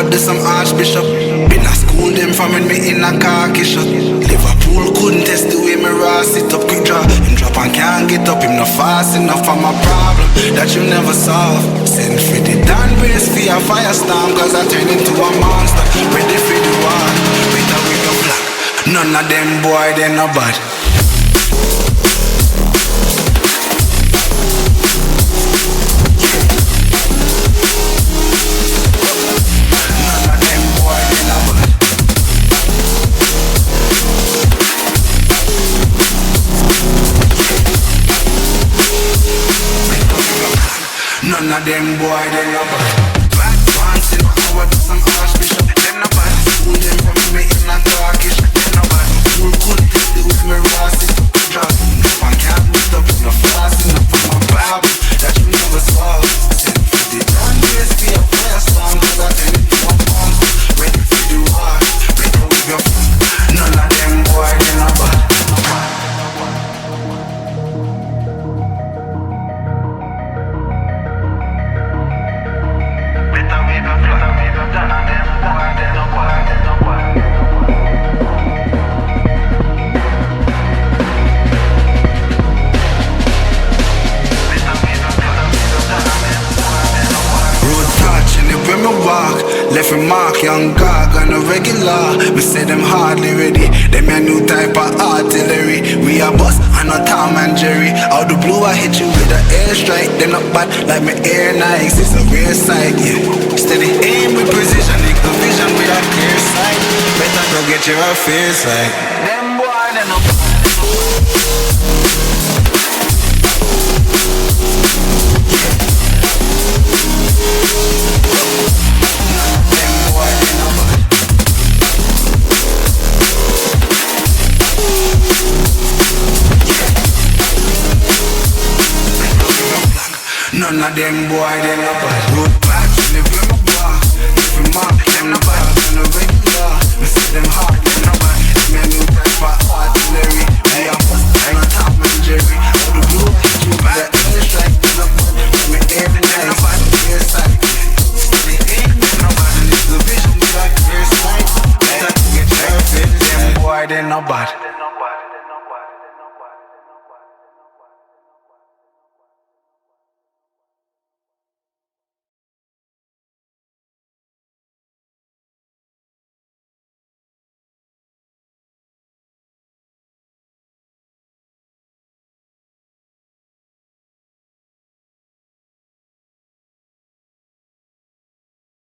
up to some archbishop. Been a school them from when me in a khaki shot. Liverpool couldn't test the way me raw sit up quick draw. Him drop and can't get up, him not fast enough for my problem that you never solve. Send for the Dan brace for your firestorm, cause I turn into a monster. Ready for the war, better with your flag. None of them boy, they no bad. None of them boy, they no bad. Bad pants in power to some archbishop. Them no bad. School them from me in a darkish. Them no bad. School couldn't test it with me rossi. Drop and can't meet up no fast enough for my Bible that you never solve. Send for the done grace for your prayer song, cause I turn into a monster. Ready for the war, better with your none of them boy, they no bad. Left a mark, young gog on a regular. Me say them hardly ready. Them a new type of artillery. We a boss and a Tom and Jerry. Out the blue I hit you with a airstrike. Them not bad like my air Nikes. It's a rare sight, yeah. Steady aim with precision, make the vision with a clear sight. Better go get your affairs right. Them boy they no bad. None of them boy, they no bad. Road